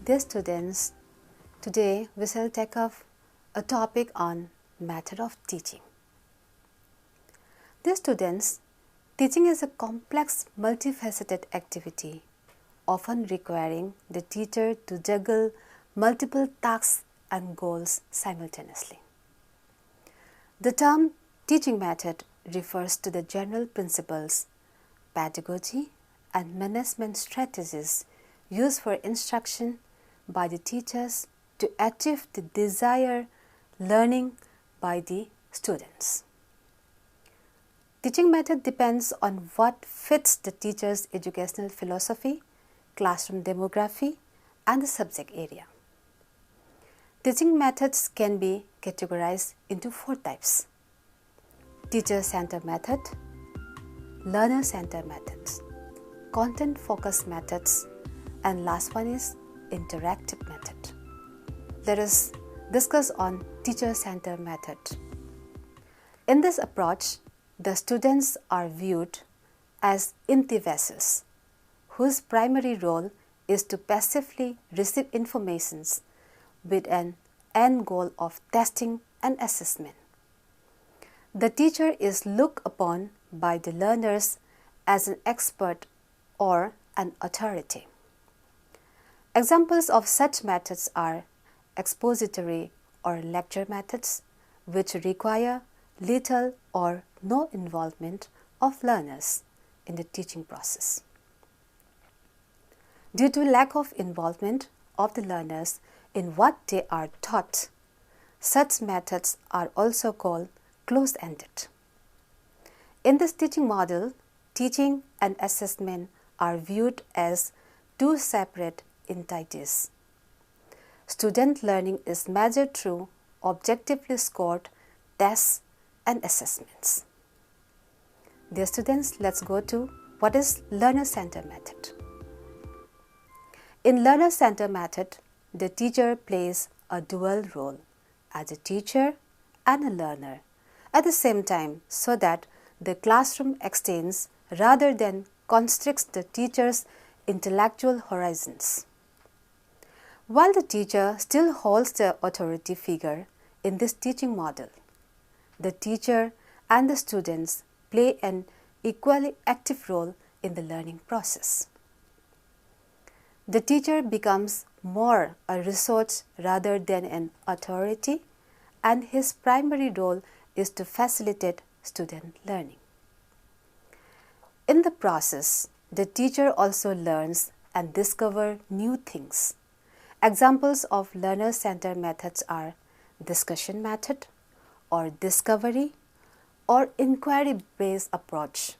Dear students, today we shall take up a topic on method of teaching. Dear students, teaching is a complex, multifaceted activity, often requiring the teacher to juggle multiple tasks and goals simultaneously. The term teaching method refers to the general principles, pedagogy, and management strategies used for instruction by the teachers to achieve the desired learning by the students. Teaching method depends on what fits the teacher's educational philosophy, classroom demography, and the subject area. Teaching methods can be categorized into 4 types: teacher-centered method, learner-centered methods, content-focused methods, and last one is interactive method. Let us discuss on teacher-centered method. In this approach, the students are viewed as empty vessels, whose primary role is to passively receive information with an end goal of testing and assessment. The teacher is looked upon by the learners as an expert or an authority. Examples of such methods are expository or lecture methods, which require little or no involvement of learners in the teaching process. Due to lack of involvement of the learners in what they are taught, such methods are also called closed-ended. In this teaching model, teaching and assessment are viewed as 2 separate entities. Student learning is measured through objectively scored tests and assessments. Dear students, let's go to what is learner-centered method. In learner-centered method, the teacher plays a dual role as a teacher and a learner at the same time, so that the classroom extends rather than constricts the teacher's intellectual horizons. While the teacher still holds the authority figure in this teaching model, the teacher and the students play an equally active role in the learning process. The teacher becomes more a resource rather than an authority, and his primary role is to facilitate student learning. In the process, the teacher also learns and discovers new things. Examples of learner-centered methods are discussion method, or discovery, or inquiry-based approach.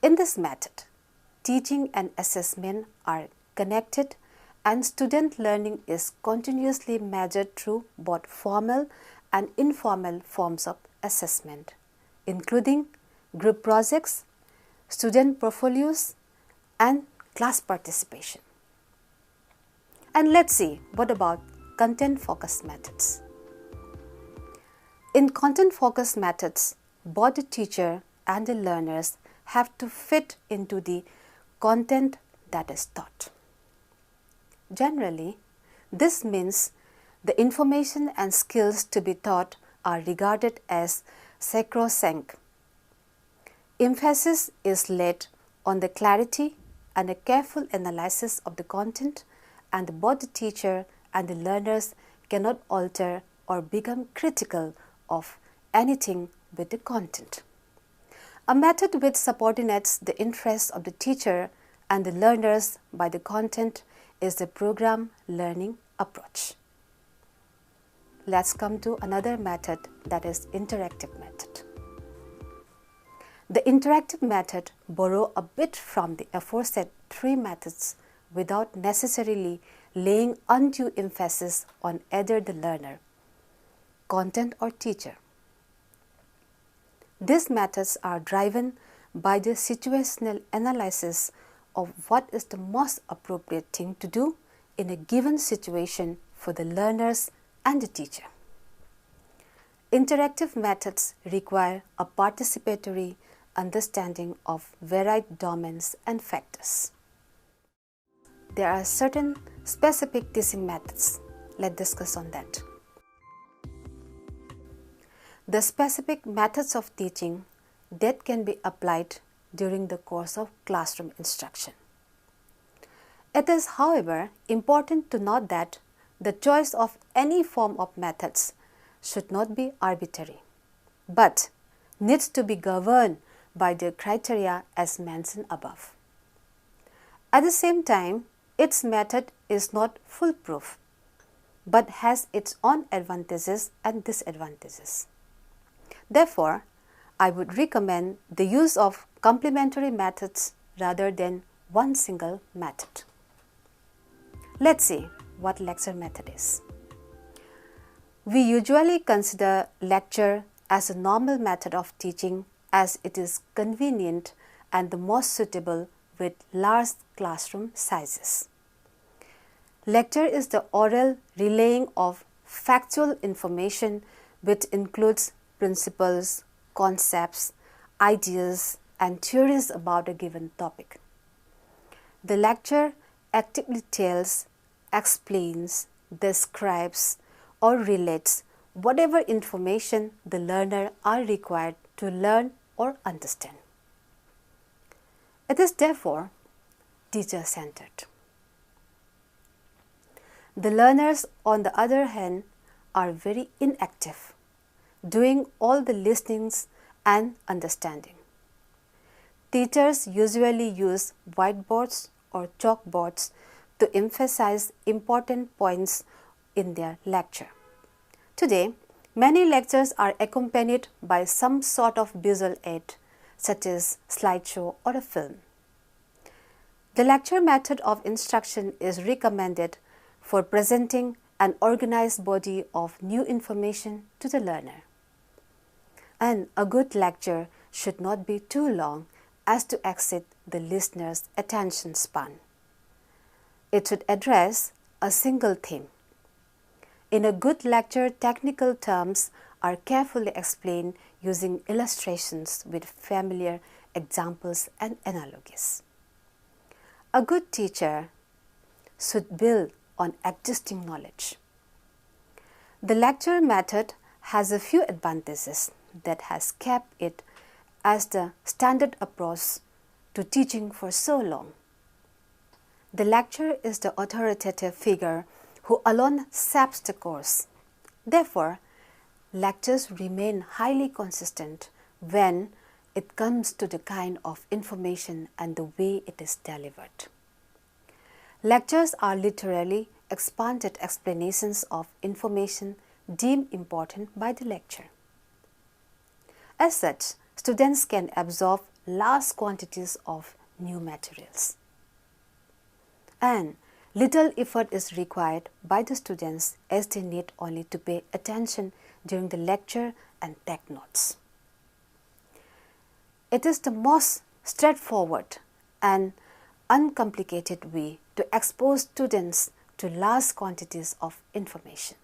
In this method, teaching and assessment are connected, and student learning is continuously measured through both formal and informal forms of assessment, including group projects, student portfolios, and class participation. And let's see, what about content-focused methods? In content-focused methods, both the teacher and the learners have to fit into the content that is taught. Generally, this means the information and skills to be taught are regarded as sacrosanct. Emphasis is laid on the clarity and a careful analysis of the content, and both the teacher and the learners cannot alter or become critical of anything with the content. A method which subordinates the interests of the teacher and the learners by the content is the program learning approach. Let's come to another method, that is interactive method. The interactive method borrows a bit from the aforesaid 3 methods without necessarily laying undue emphasis on either the learner, content, or teacher. These methods are driven by the situational analysis of what is the most appropriate thing to do in a given situation for the learners and the teacher. Interactive methods require a participatory understanding of varied domains and factors. there are certain specific teaching methods. Let's discuss on that. The specific methods of teaching that can be applied during the course of classroom instruction. It is, however, important to note that the choice of any form of methods should not be arbitrary, but needs to be governed by the criteria as mentioned above. At the same time, its method is not foolproof, but has its own advantages and disadvantages. Therefore, I would recommend the use of complementary methods rather than one single method. Let's see what lecture method is. We usually consider lecture as a normal method of teaching as it is convenient and the most suitable with large classroom sizes. Lecture is the oral relaying of factual information which includes principles, concepts, ideas, and theories about a given topic. The lecture actively tells, explains, describes, or relates whatever information the learner are required to learn or understand. It is therefore teacher-centered. The learners, on the other hand, are very inactive, doing all the listenings and understanding. Teachers usually use whiteboards or chalkboards to emphasize important points in their lecture. Today, many lectures are accompanied by some sort of visual aid, such as slideshow or a film. The lecture method of instruction is recommended for presenting an organized body of new information to the learner. And a good lecture should not be too long as to exceed the listener's attention span. It should address a single theme. In a good lecture, technical terms are carefully explained using illustrations with familiar examples and analogies. A good teacher should build on existing knowledge. The lecture method has a few advantages that has kept it as the standard approach to teaching for so long. The lecturer is the authoritative figure who alone shapes the course. Therefore, lectures remain highly consistent when it comes to the kind of information and the way it is delivered. Lectures are literally expanded explanations of information deemed important by the lecturer. As such, students can absorb large quantities of new materials. And little effort is required by the students as they need only to pay attention during the lecture and take notes. It is the most straightforward and uncomplicated way to expose students to large quantities of information.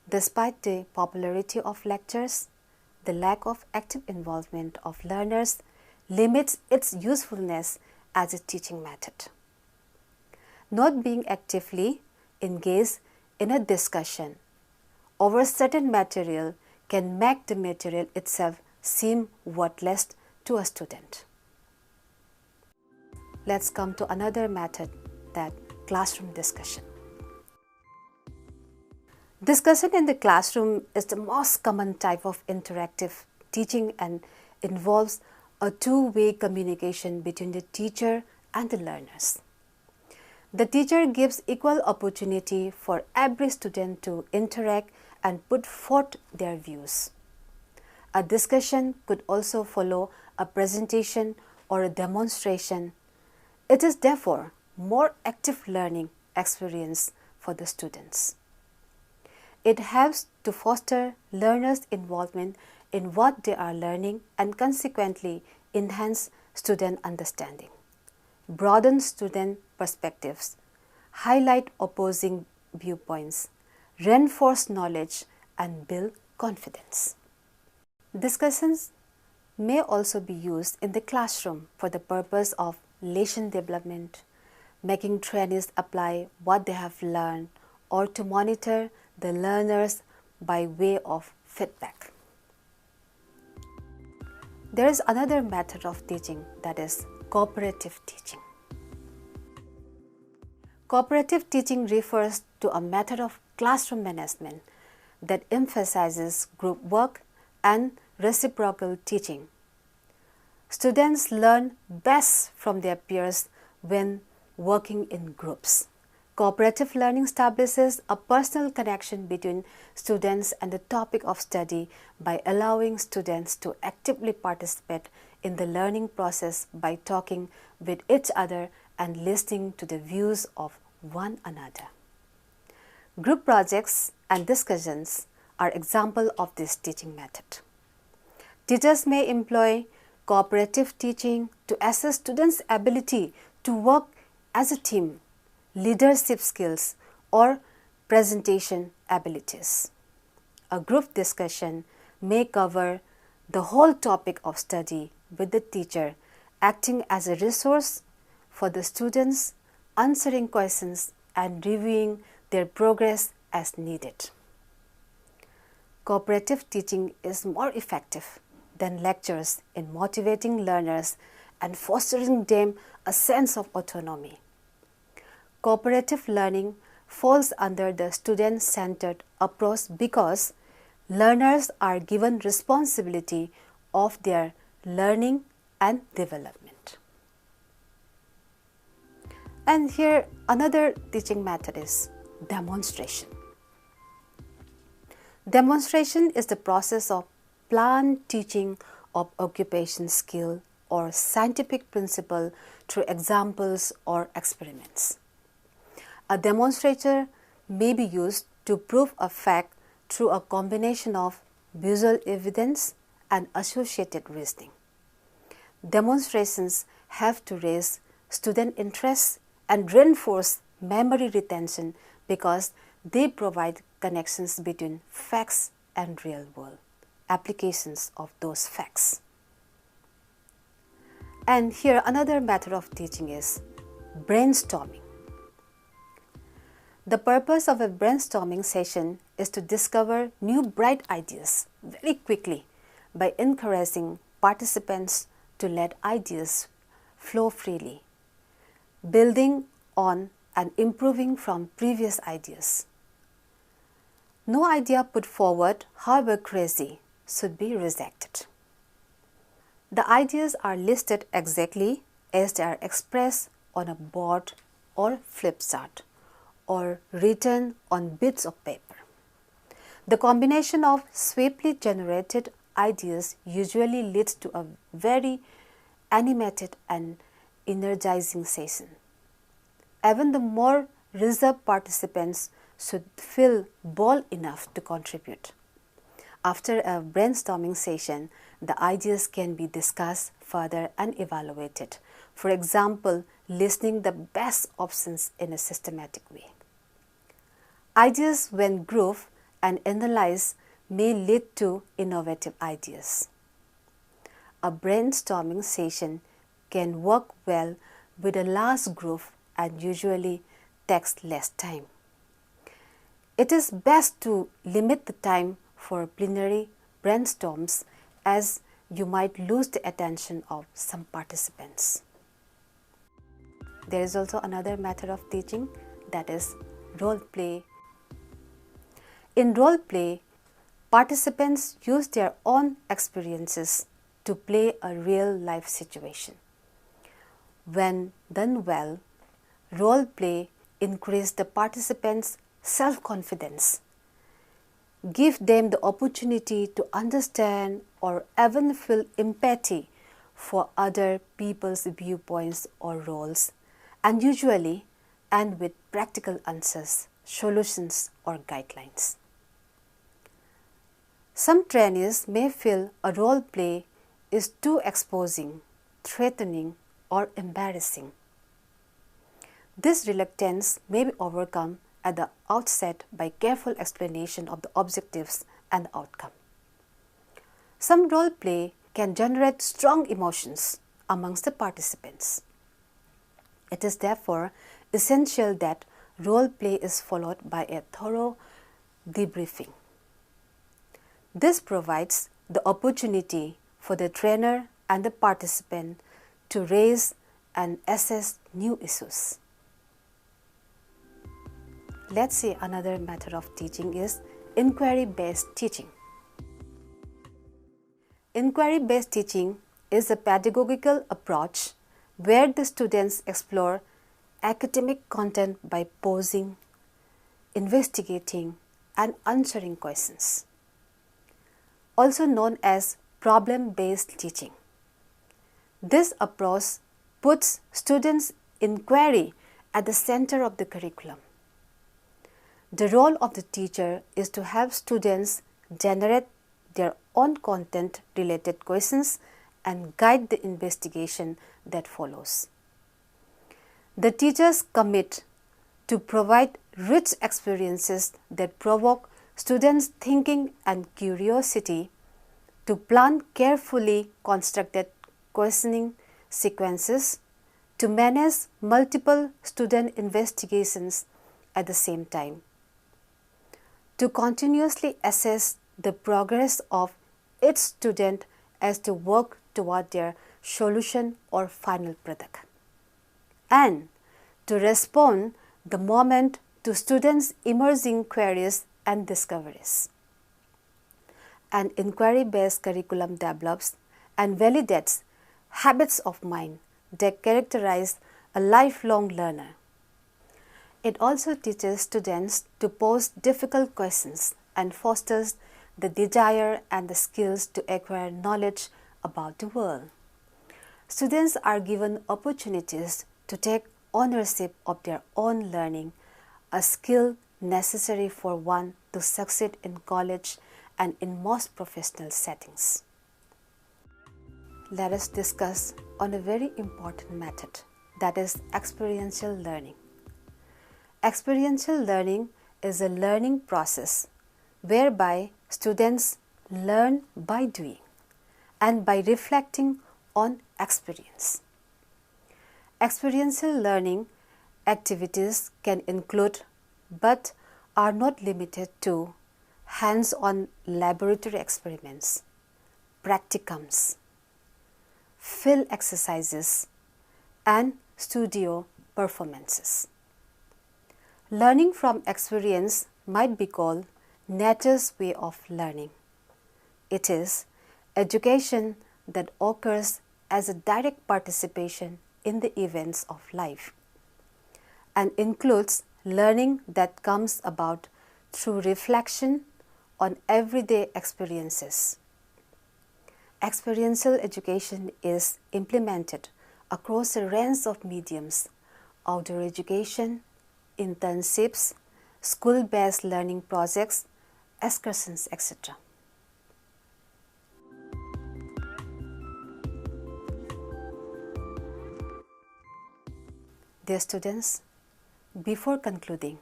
Despite the popularity of lectures, the lack of active involvement of learners limits its usefulness as a teaching method. Not being actively engaged in a discussion over certain material can make the material itself seem worthless to a student. Let's come to another method, that classroom discussion. Discussion in the classroom is the most common type of interactive teaching and involves a two-way communication between the teacher and the learners. The teacher gives equal opportunity for every student to interact and put forth their views. A discussion could also follow a presentation or a demonstration. It is therefore more active learning experience for the students. It helps to foster learners' involvement in what they are learning and consequently enhance student understanding, broaden student perspectives, highlight opposing viewpoints, reinforce knowledge, and build confidence. Discussions may also be used in the classroom for the purpose of relation development, making trainees apply what they have learned, or to monitor the learners by way of feedback. There is another method of teaching, that is cooperative teaching. Cooperative teaching refers to a method of classroom management that emphasizes group work and reciprocal teaching. Students learn best from their peers when working in groups. Cooperative learning establishes a personal connection between students and the topic of study by allowing students to actively participate in the learning process by talking with each other and listening to the views of one another. Group projects and discussions are examples of this teaching method. Teachers may employ cooperative teaching to assess students' ability to work as a team, leadership skills, or presentation abilities. A group discussion may cover the whole topic of study with the teacher acting as a resource for the students, answering questions and reviewing their progress as needed. Cooperative teaching is more effective than lectures in motivating learners and fostering them a sense of autonomy. Cooperative learning falls under the student-centered approach because learners are given responsibility of their learning and development. And here another teaching method is demonstration. Demonstration is the process of planned teaching of occupation skill or scientific principle through examples or experiments. A demonstrator may be used to prove a fact through a combination of visual evidence and associated reasoning. Demonstrations have to raise student interest and reinforce memory retention because they provide connections between facts and real world applications of those facts. And here another method of teaching is brainstorming. The purpose of a brainstorming session is to discover new bright ideas very quickly by encouraging participants to let ideas flow freely, building on and improving from previous ideas. No idea put forward, however crazy, should be rejected. The ideas are listed exactly as they are expressed on a board or flip chart or written on bits of paper. The combination of swiftly generated ideas usually leads to a very animated and energizing session. Even the more reserved participants should feel bold enough to contribute. After a brainstorming session, the ideas can be discussed further and evaluated. For example, listing the best options in a systematic way. Ideas, when grouped and analyzed, may lead to innovative ideas. A brainstorming session can work well with a large group and usually takes less time. It is best to limit the time for plenary brainstorms as you might lose the attention of some participants. There is also another method of teaching, that is role play. In role play, participants use their own experiences to play a real life situation. When done well, role play increases the participants' self-confidence, give them the opportunity to understand or even feel empathy for other people's viewpoints or roles, and usually end with practical answers, solutions, or guidelines. Some trainees may feel a role play is too exposing, threatening, or embarrassing. This reluctance may be overcome at the outset by careful explanation of the objectives and the outcome. Some role play can generate strong emotions amongst the participants. It is therefore essential that role play is followed by a thorough debriefing. This provides the opportunity for the trainer and the participant to raise and assess new issues. Let's see, another method of teaching is inquiry-based teaching. Inquiry-based teaching is a pedagogical approach where the students explore academic content by posing, investigating, and answering questions. Also known as problem-based teaching. This approach puts students' inquiry at the center of the curriculum. The role of the teacher is to help students generate their own content-related questions and guide the investigation that follows. The teachers commit to provide rich experiences that provoke students' thinking and curiosity, to plan carefully constructed questioning sequences, to manage multiple student investigations at the same time, to continuously assess the progress of each student as they work toward their solution or final product, and to respond the moment to students' emerging queries and discoveries. An inquiry-based curriculum develops and validates habits of mind that characterize a lifelong learner. It also teaches students to pose difficult questions and fosters the desire and the skills to acquire knowledge about the world. Students are given opportunities to take ownership of their own learning, a skill necessary for one to succeed in college and in most professional settings. Let us discuss on a very important method, that is experiential learning. Experiential learning is a learning process whereby students learn by doing and by reflecting on experience. Experiential learning activities can include but are not limited to hands-on laboratory experiments, practicums, field exercises, and studio performances. Learning from experience might be called nature's way of learning. It is education that occurs as a direct participation in the events of life and includes learning that comes about through reflection on everyday experiences. Experiential education is implemented across a range of mediums: outdoor education, internships, school-based learning projects, excursions, etc. Dear students, before concluding,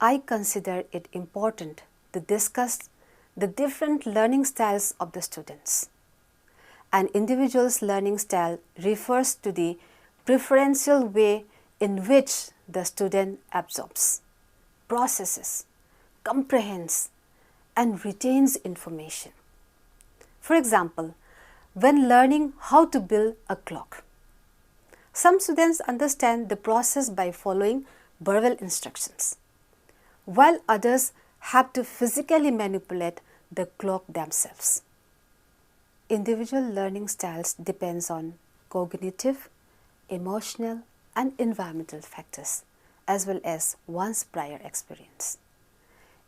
I consider it important to discuss the different learning styles of the students. An individual's learning style refers to the preferential way in which the student absorbs, processes, comprehends, and retains information. For example, when learning how to build a clock, some students understand the process by following verbal instructions, while others have to physically manipulate the clock themselves. Individual learning styles depends on cognitive, emotional, and environmental factors, as well as one's prior experience.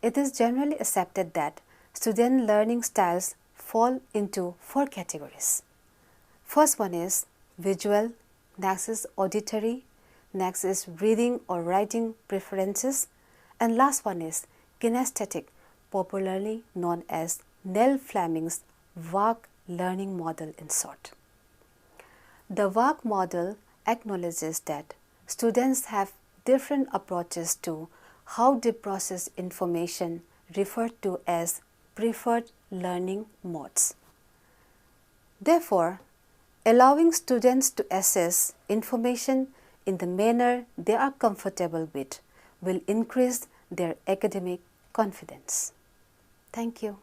It is generally accepted that student learning styles fall into 4 categories. First one is visual, next is auditory, next is reading or writing preferences, and last one is kinesthetic, popularly known as Nell Fleming's VARK learning model in short. The VARK model acknowledges that students have different approaches to how they process information, referred to as preferred learning modes. Therefore, allowing students to assess information in the manner they are comfortable with will increase their academic confidence. Thank you.